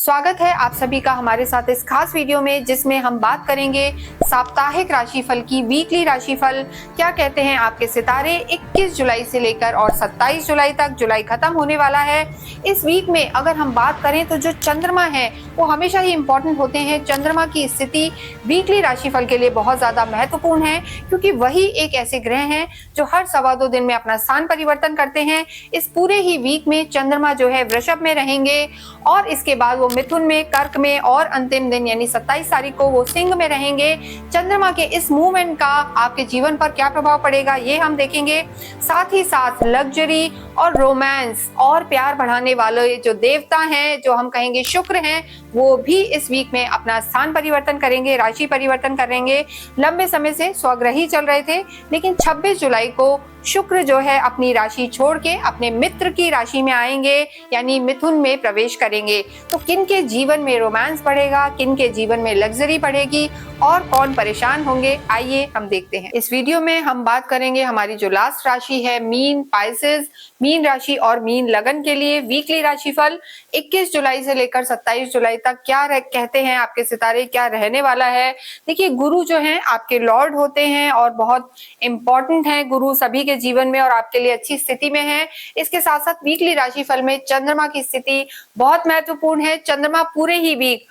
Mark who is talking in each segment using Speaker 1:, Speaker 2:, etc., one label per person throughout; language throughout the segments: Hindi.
Speaker 1: स्वागत है आप सभी का हमारे साथ इस खास वीडियो में, जिसमें हम बात करेंगे साप्ताहिक राशिफल की। वीकली राशिफल क्या कहते हैं आपके सितारे 21 जुलाई से लेकर और 27 जुलाई तक। जुलाई खत्म होने वाला है। इस वीक में अगर हम बात करें तो जो चंद्रमा है वो हमेशा ही इंपॉर्टेंट होते हैं। चंद्रमा की स्थिति वीकली राशिफल के लिए बहुत ज्यादा महत्वपूर्ण है, क्योंकि वही एक ऐसे ग्रह हैं जो हर 2.25 दिन में अपना स्थान परिवर्तन करते हैं। इस पूरे ही वीक में चंद्रमा जो है वृषभ में रहेंगे और इसके बाद वो मिथुन में, कर्क में और अंतिम दिन यानी 27 तारीख को वो सिंह में रहेंगे। चंद्रमा के इस मूवमेंट का आपके जीवन पर क्या प्रभाव पड़ेगा ये हम देखेंगे। साथ ही साथ लग्जरी और रोमांस और प्यार बढ़ाने वाले जो देवता हैं, जो हम कहेंगे शुक्र हैं, वो भी इस वीक में अपना स्थान परिवर्तन करेंगे, राशि परिवर्तन करेंगे। लंबे समय से स्वग्रही चल रहे थे, लेकिन 26 जुलाई को शुक्र जो है अपनी राशि छोड़ के अपने मित्र की राशि में आएंगे, यानी मिथुन में प्रवेश करेंगे। तो किन के जीवन में रोमांस बढ़ेगा, किन के जीवन में लग्जरी बढ़ेगी और कौन परेशान होंगे, आइए हम देखते हैं। इस वीडियो में हम बात करेंगे हमारी जो लास्ट राशि है मीन, पाइसेस, मीन राशि और मीन लगन के लिए वीकली राशिफल 21 जुलाई से लेकर 27 जुलाई तक क्या कहते हैं आपके सितारे, क्या रहने वाला है। देखिए, गुरु जो हैं आपके लॉर्ड होते हैं और बहुत इंपॉर्टेंट हैं गुरु सभी के जीवन में और आपके लिए अच्छी स्थिति में है। इसके साथ साथ वीकली राशिफल में चंद्रमा की स्थिति बहुत महत्वपूर्ण है। चंद्रमा पूरे ही वीक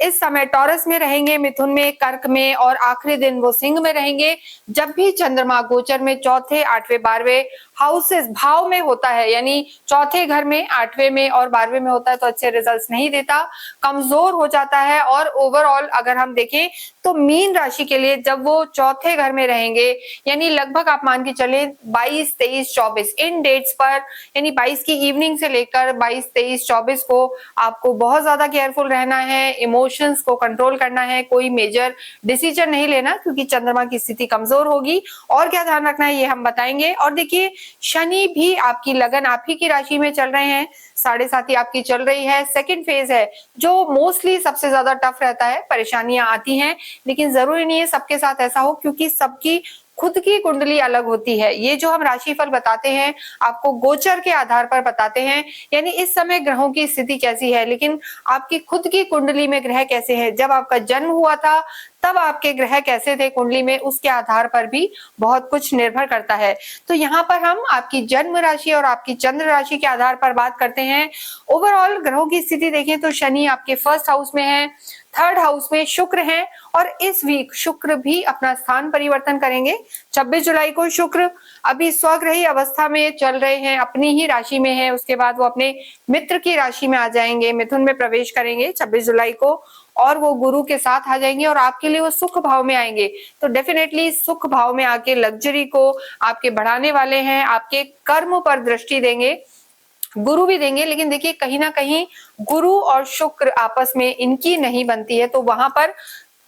Speaker 1: इस समय टॉरस में रहेंगे, मिथुन में, कर्क में और आखिरी दिन वो सिंह में रहेंगे। जब भी चंद्रमा गोचर में चौथे, 8वें, 12वें हाउसेस भाव में होता है, यानी चौथे घर में, 8वें में और 12वें में होता है, तो अच्छे रिजल्ट्स नहीं देता, कमजोर हो जाता है। और ओवरऑल अगर हम देखें तो मीन राशि के लिए जब वो चौथे घर में रहेंगे, यानी लगभग आप मान के चले 22, 23, 24 इन डेट्स पर, यानी 22 की इवनिंग से लेकर 22, 23, 24 को आपको बहुत ज्यादा केयरफुल रहना है, इमोशंस को कंट्रोल करना है, कोई मेजर डिसीजन नहीं लेना, क्योंकि चंद्रमा की स्थिति कमजोर होगी। और क्या ध्यान रखना है ये हम बताएंगे। और देखिए, शनि भी आपकी लगन, आप ही की राशि में चल रहे हैं, 7.5 आपकी चल रही है, सेकंड फेज है, जो मोस्टली सबसे ज्यादा टफ रहता है, परेशानियां आती हैं, लेकिन जरूरी नहीं है सबके साथ ऐसा हो, क्योंकि सबकी खुद की कुंडली अलग होती है। ये जो हम राशिफल बताते हैं आपको गोचर के आधार पर बताते हैं, यानी इस समय ग्रहों की स्थिति कैसी है, लेकिन आपकी खुद की कुंडली में ग्रह कैसे हैं, जब आपका जन्म हुआ था तब आपके ग्रह कैसे थे कुंडली में, उसके आधार पर भी बहुत कुछ निर्भर करता है। तो यहाँ पर हम आपकी जन्म राशि और आपकी चंद्र राशि के आधार पर बात करते हैं। ओवरऑल ग्रहों की स्थिति देखें तो शनि आपके फर्स्ट हाउस में है, थर्ड हाउस में शुक्र हैं और इस वीक शुक्र भी अपना स्थान परिवर्तन करेंगे। 26 जुलाई को शुक्र अभी स्वग्रही अवस्था में चल रहे हैं, अपनी ही राशि में है, उसके बाद वो अपने मित्र की राशि में आ जाएंगे, मिथुन में प्रवेश करेंगे 26 जुलाई को और वो गुरु के साथ आ जाएंगे और आपके लिए वो सुख भाव में आएंगे। तो डेफिनेटली सुख भाव में आके लग्जरी को आपके बढ़ाने वाले हैं, आपके कर्म पर दृष्टि देंगे, गुरु भी देंगे। लेकिन देखिए, कहीं ना कहीं गुरु और शुक्र आपस में इनकी नहीं बनती है, तो वहां पर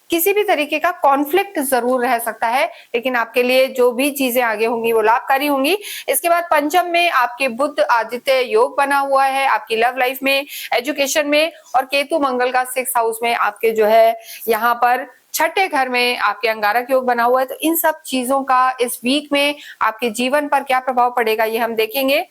Speaker 1: किसी भी तरीके का कॉन्फ्लिक्ट जरूर रह सकता है, लेकिन आपके लिए जो भी चीजें आगे होंगी वो लाभकारी होंगी। इसके बाद पंचम में आपके बुध आदित्य योग बना हुआ है आपकी लव लाइफ में, एजुकेशन में, और केतु मंगल का 6th हाउस में आपके जो है यहाँ पर छठे घर में आपके अंगारक योग बना हुआ है। तो इन सब चीजों का इस वीक में आपके जीवन पर क्या प्रभाव पड़ेगा ये हम देखेंगे।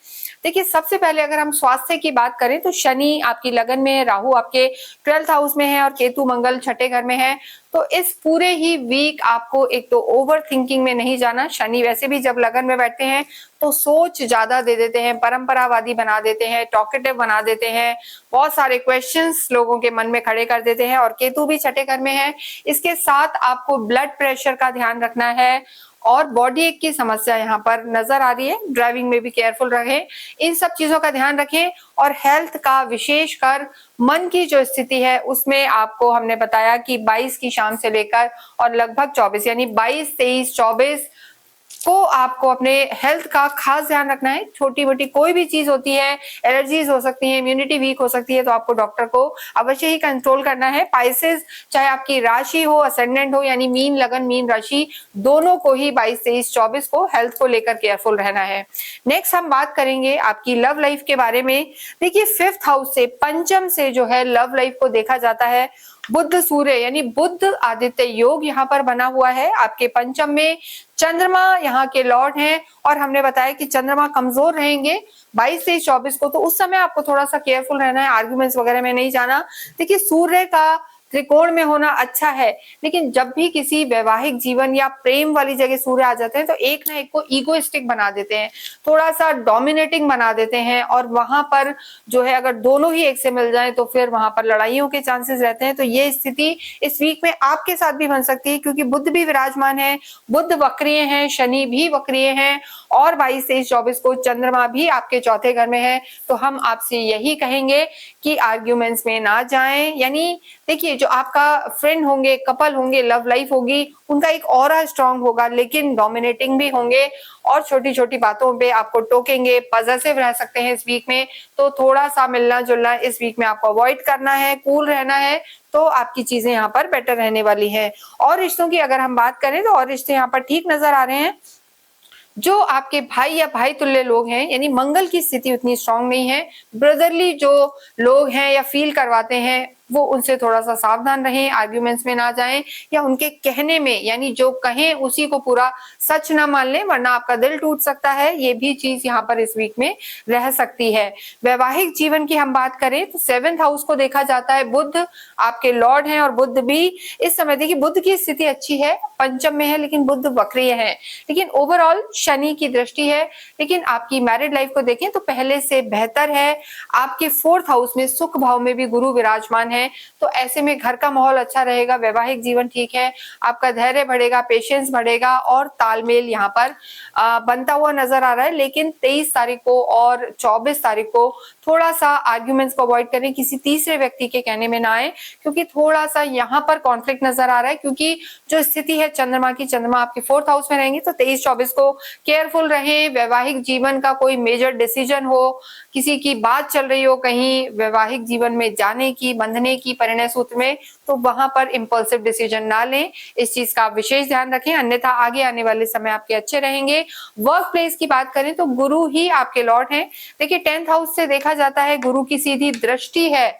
Speaker 1: देखिए, सबसे पहले अगर हम स्वास्थ्य की बात करें तो शनि आपकी लगन में है, राहु आपके 12th हाउस में है और केतु मंगल छठे घर में है। तो इस पूरे ही वीक आपको एक तो ओवर थिंकिंग में नहीं जाना। शनि वैसे भी जब लगन में बैठते हैं तो सोच ज्यादा दे देते हैं, परंपरावादी बना देते हैं, टॉकेटिव बना देते हैं, बहुत सारे क्वेश्चंस लोगों के मन में खड़े कर देते हैं। और केतु भी छठे घर में है। इसके साथ आपको ब्लड प्रेशर का ध्यान रखना है और बॉडी एक की समस्या यहाँ पर नजर आ रही है, ड्राइविंग में भी केयरफुल रहें, इन सब चीजों का ध्यान रखें। और हेल्थ का विशेषकर मन की जो स्थिति है उसमें आपको हमने बताया कि 22 की शाम से लेकर और लगभग 24 यानी 22, 23, 24 को आपको अपने हेल्थ का खास ध्यान रखना है। छोटी मोटी कोई भी चीज होती है, एलर्जीज हो सकती है, इम्यूनिटी वीक हो सकती है, तो आपको डॉक्टर को अवश्य ही कंट्रोल करना है। पाइसेस चाहे आपकी राशि हो, असेंडेंट हो, यानी मीन लगन, मीन राशि, दोनों को ही 22, 23, 24 को हेल्थ को लेकर केयरफुल रहना है। नेक्स्ट हम बात करेंगे आपकी लव लाइफ के बारे में। देखिए, 5th हाउस से, पंचम से जो है लव लाइफ को देखा जाता है बुध सूर्य यानी बुध आदित्य योग यहाँ पर बना हुआ है। आपके पंचम में चंद्रमा यहाँ के लॉर्ड हैं और हमने बताया कि चंद्रमा कमजोर रहेंगे 22 से 24 को, तो उस समय आपको थोड़ा सा केयरफुल रहना है, आर्ग्यूमेंट्स वगैरह में नहीं जाना। देखिए सूर्य का त्रिकोण में होना अच्छा है, लेकिन जब भी किसी वैवाहिक जीवन या प्रेम वाली जगह सूर्य आ जाते हैं तो एक ना एक को ईगोइस्टिक बना देते हैं, थोड़ा सा डोमिनेटिंग बना देते हैं, और वहां पर जो है अगर दोनों ही एक से मिल जाए तो फिर वहां पर लड़ाइयों के चांसेस रहते हैं। तो ये स्थिति इस वीक में आपके साथ भी बन सकती है, क्योंकि बुध भी विराजमान है, बुध वक्रीय है, शनि भी वक्रीय है, और 22, 23, 24 को चंद्रमा भी आपके चौथे घर में है। तो हम आपसे यही कहेंगे कि आर्ग्यूमेंट्स में ना जाएं। यानी देखिए जो आपका फ्रेंड होंगे, कपल होंगे, लव लाइफ होगी, उनका एक ऑरा स्ट्रांग होगा, लेकिन डोमिनेटिंग भी होंगे और छोटी छोटी बातों पे आपको टोकेंगे, पॉजिटिव रह सकते हैं इस वीक में। तो थोड़ा सा मिलना जुलना इस वीक में आपको अवॉइड करना है, कूल रहना है, तो आपकी चीजें यहाँ पर बेटर रहने वाली है। और रिश्तों की अगर हम बात करें तो और रिश्ते यहाँ पर ठीक नजर आ रहे हैं। जो आपके भाई या भाई तुल्य लोग हैं, यानी मंगल की स्थिति उतनी स्ट्रांग नहीं है, ब्रदरली जो लोग हैं या फील करवाते हैं वो उनसे थोड़ा सा सावधान रहें, आर्ग्यूमेंट्स में ना जाएं, या उनके कहने में यानी जो कहें उसी को पूरा सच ना मान लें, वरना आपका दिल टूट सकता है। ये भी चीज यहाँ पर इस वीक में रह सकती है। वैवाहिक जीवन की हम बात करें तो 7th हाउस को देखा जाता है, बुध आपके लॉर्ड हैं, और बुध भी इस समय देखिए बुध की स्थिति अच्छी है, पंचम में है, लेकिन बुध वक्रीय है, लेकिन ओवरऑल शनि की दृष्टि है। लेकिन आपकी मैरिड लाइफ को देखें तो पहले से बेहतर है। आपके 4th हाउस में सुख भाव में भी गुरु विराजमान है, तो ऐसे में घर का माहौल अच्छा रहेगा, वैवाहिक जीवन ठीक है, आपका धैर्य बढ़ेगा, पेशेंस बढ़ेगा, और तालमेल यहाँ पर बनता हुआ नजर आ रहा है। लेकिन 23 तारीख को और 24 तारीख को थोड़ा सा आर्ग्यूमेंट्स को अवॉइड करें, किसी तीसरे व्यक्ति के कहने में ना आए, क्योंकि थोड़ा सा यहाँ पर कॉन्फ्लिक्ट नजर आ रहा है। क्योंकि जो स्थिति है चंद्रमा की, चंद्रमा आपके 4th हाउस में रहेंगे, तो 23-24 को केयरफुल रहें। वैवाहिक जीवन का कोई मेजर डिसीजन हो, किसी की बात चल रही हो कहीं वैवाहिक जीवन में जाने की, बंधने की परिणय सूत्र में, तो वहां पर इंपल्सिव डिसीजन ना लें, इस चीज का विशेष ध्यान रखें, अन्यथा आगे आने वाले समय आपके अच्छे रहेंगे। वर्क प्लेस की बात करें तो गुरु ही आपके लॉर्ड हैं। देखिए 10th हाउस से देखा जाता है, गुरु की सीधी दृष्टि है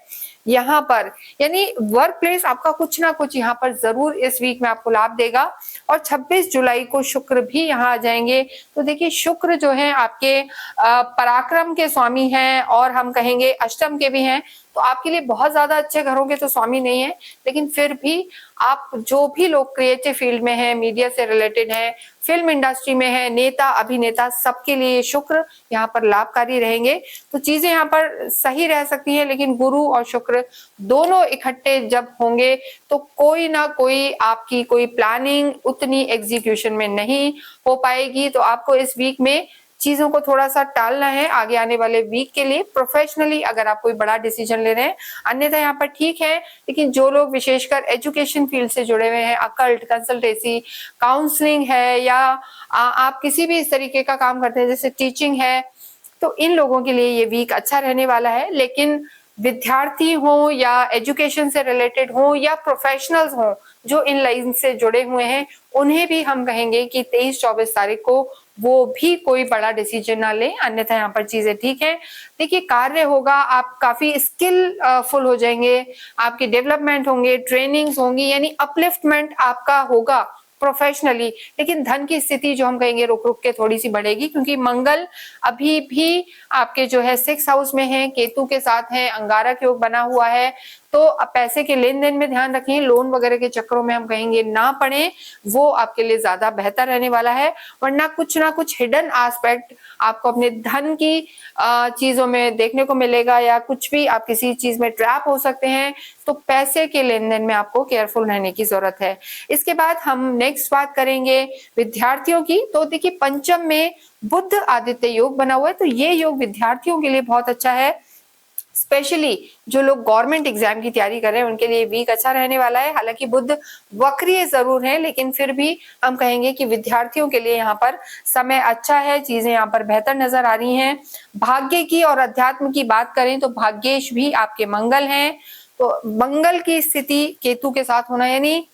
Speaker 1: यहाँ पर, यानी वर्क प्लेस आपका कुछ ना कुछ यहाँ पर जरूर इस वीक में आपको लाभ देगा। और 26 जुलाई को शुक्र भी यहाँ आ जाएंगे। तो देखिए शुक्र जो है आपके पराक्रम के स्वामी हैं, और हम कहेंगे अष्टम के भी हैं, तो आपके लिए बहुत ज्यादा अच्छे घरों के तो स्वामी नहीं है, लेकिन फिर भी आप जो भी लोग क्रिएटिव फील्ड में हैं, मीडिया से रिलेटेड हैं, फिल्म इंडस्ट्री में है, नेता अभिनेता, सबके लिए शुक्र यहाँ पर लाभकारी रहेंगे। तो चीजें यहाँ पर सही रह सकती हैं, लेकिन गुरु और शुक्र दोनों इकट्ठे जब होंगे तो कोई ना कोई आपकी कोई प्लानिंग उतनी एग्जीक्यूशन में नहीं हो पाएगी। तो आपको इस वीक में चीजों को थोड़ा सा टालना है आगे आने वाले वीक के लिए, प्रोफेशनली अगर आप कोई बड़ा डिसीजन ले रहे हैं। अन्यथा यहाँ पर ठीक है, लेकिन जो लोग विशेषकर एजुकेशन फील्ड से जुड़े हुए हैं, अकल्ट, कंसल्टेंसी, काउंसलिंग है, या आप किसी भी इस तरीके का काम करते हैं जैसे टीचिंग है, तो इन लोगों के लिए ये वीक अच्छा रहने वाला है। लेकिन विद्यार्थी हो या एजुकेशन से रिलेटेड हो या प्रोफेशनल्स हो जो इन लाइन से जुड़े हुए हैं, उन्हें भी हम कहेंगे कि 23-24 तारीख को वो भी कोई बड़ा डिसीजन ना ले, अन्यथा यहाँ पर चीजें ठीक है। देखिए कार्य होगा, आप काफी स्किल फुल हो जाएंगे, आपकी डेवलपमेंट होंगे, ट्रेनिंग्स होंगी, यानी अपलिफ्टमेंट आपका होगा प्रोफेशनली। लेकिन धन की स्थिति जो हम कहेंगे रुक रुक के थोड़ी सी बढ़ेगी, क्योंकि मंगल अभी भी आपके जो है 6th हाउस में है, केतु के साथ है, अंगारक योग बना हुआ है। तो पैसे के लेन देन में ध्यान रखें, लोन वगैरह के चक्करों में हम कहेंगे ना पड़े, वो आपके लिए ज्यादा बेहतर रहने वाला है। वरना कुछ ना कुछ हिडन एस्पेक्ट आपको अपने धन की चीजों में देखने को मिलेगा, या कुछ भी आप किसी चीज में ट्रैप हो सकते हैं। तो पैसे के लेन देन में आपको केयरफुल रहने की जरूरत है। इसके बाद हम नेक्स्ट बात करेंगे विद्यार्थियों की। तो देखिए पंचम में बुध आदित्य योग बना हुआ है, तो ये योग विद्यार्थियों के लिए बहुत अच्छा है। स्पेशली जो लोग गवर्नमेंट एग्जाम की तैयारी कर रहे हैं उनके लिए वीक अच्छा रहने वाला है। हालांकि बुध वक्रीय जरूर है, लेकिन फिर भी हम कहेंगे कि विद्यार्थियों के लिए यहाँ पर समय अच्छा है, चीजें यहाँ पर बेहतर नजर आ रही हैं। भाग्य की और अध्यात्म की बात करें तो भाग्येश भी आपके मंगल हैं। तो मंगल की स्थिति केतु के साथ होना, यानी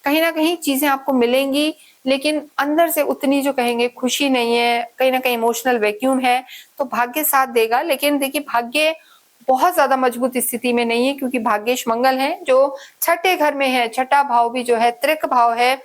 Speaker 1: कहीं ना कहीं चीजें आपको मिलेंगी, लेकिन अंदर से उतनी जो कहेंगे खुशी नहीं है, कहीं ना कहीं इमोशनल वैक्यूम है। तो भाग्य साथ देगा, लेकिन देखिए भाग्य बहुत ज्यादा मजबूत स्थिति में नहीं है, क्योंकि भाग्येश मंगल है जो छठे घर में है, छठा भाव भी जो है त्रिक भाव है,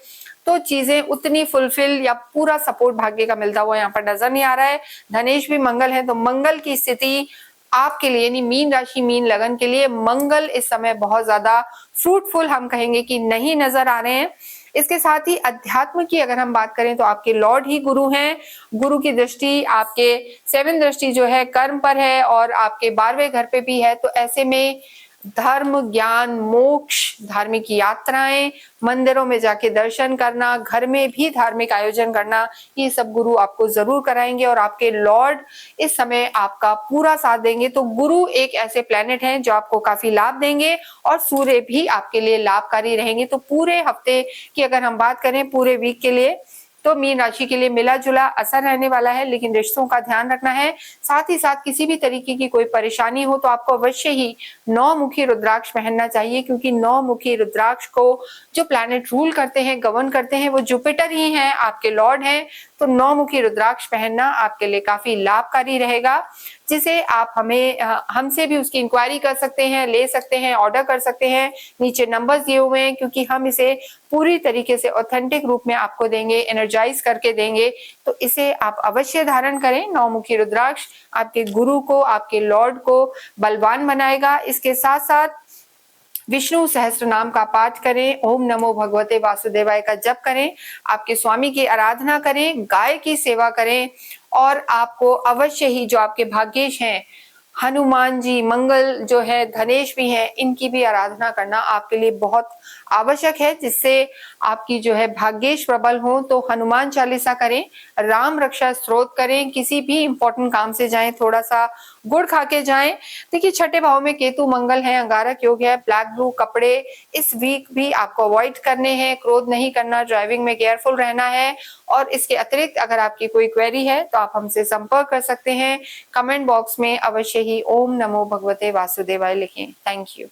Speaker 1: तो चीजें उतनी फुलफिल या पूरा सपोर्ट भाग्य का मिलता हुआ यहाँ पर नजर नहीं आ रहा है। धनेश भी मंगल है, तो मंगल की स्थिति आपके लिए यानी मीन राशि मीन लगन के लिए मंगल इस समय बहुत ज्यादा फ्रूटफुल हम कहेंगे कि नहीं नजर आ रहे हैं। इसके साथ ही अध्यात्म की अगर हम बात करें तो आपके लॉर्ड ही गुरु हैं। गुरु की दृष्टि आपके 7 दृष्टि जो है कर्म पर है और आपके 12वें घर पे भी है, तो ऐसे में धर्म, ज्ञान, मोक्ष, धार्मिक यात्राएं, मंदिरों में जाके दर्शन करना, घर में भी धार्मिक आयोजन करना, ये सब गुरु आपको जरूर कराएंगे और आपके लॉर्ड इस समय आपका पूरा साथ देंगे। तो गुरु एक ऐसे प्लेनेट हैं जो आपको काफी लाभ देंगे और सूर्य भी आपके लिए लाभकारी रहेंगे। तो पूरे हफ्ते की अगर हम बात करें, पूरे वीक के लिए, तो मीन राशि के लिए मिला जुला असर रहने वाला है, लेकिन रिश्तों का ध्यान रखना है। साथ ही साथ किसी भी तरीके की कोई परेशानी हो तो आपको अवश्य ही 9 मुखी रुद्राक्ष पहनना चाहिए, क्योंकि 9 मुखी रुद्राक्ष को जो प्लैनेट रूल करते हैं, गवर्न करते हैं, वो जुपिटर ही हैं, आपके लॉर्ड हैं। तो 9 मुखी रुद्राक्ष पहनना आपके लिए काफी लाभकारी रहेगा, जिसे आप हमसे भी उसकी इंक्वायरी कर सकते हैं, ले सकते हैं, ऑर्डर कर सकते हैं। नीचे नंबर्स दिए हुए हैं, क्योंकि हम इसे पूरी तरीके से ऑथेंटिक रूप में आपको देंगे, एनर्जाइज करके देंगे। तो इसे आप अवश्य धारण करें। 9 मुखी रुद्राक्ष आपके गुरु को, आपके लॉर्ड को बलवान बनाएगा। इसके साथ साथ विष्णु सहस्त्र नाम का पाठ करें, ओम नमो भगवते वासुदेवाय का जप करें, आपके स्वामी की आराधना करें, गाय की सेवा करें और आपको अवश्य ही जो आपके भाग्येश हैं, हनुमान जी, मंगल जो है, धनेश भी है, इनकी भी आराधना करना आपके लिए बहुत आवश्यक है, जिससे आपकी जो है भाग्येश प्रबल हो। तो हनुमान चालीसा करें, राम रक्षा स्तोत्र करें, किसी भी इंपॉर्टेंट काम से जाएं थोड़ा सा गुड़ खा के जाएं। देखिए छठे भाव में केतु मंगल है, अंगारक योग है, ब्लैक ब्लू कपड़े इस वीक भी आपको अवॉइड करने हैं, क्रोध नहीं करना, ड्राइविंग में केयरफुल रहना है। और इसके अतिरिक्त अगर आपकी कोई क्वेरी है तो आप हमसे संपर्क कर सकते हैं। कमेंट बॉक्स में अवश्य ही ओम नमो भगवते वासुदेवाय लिखें। Thank you.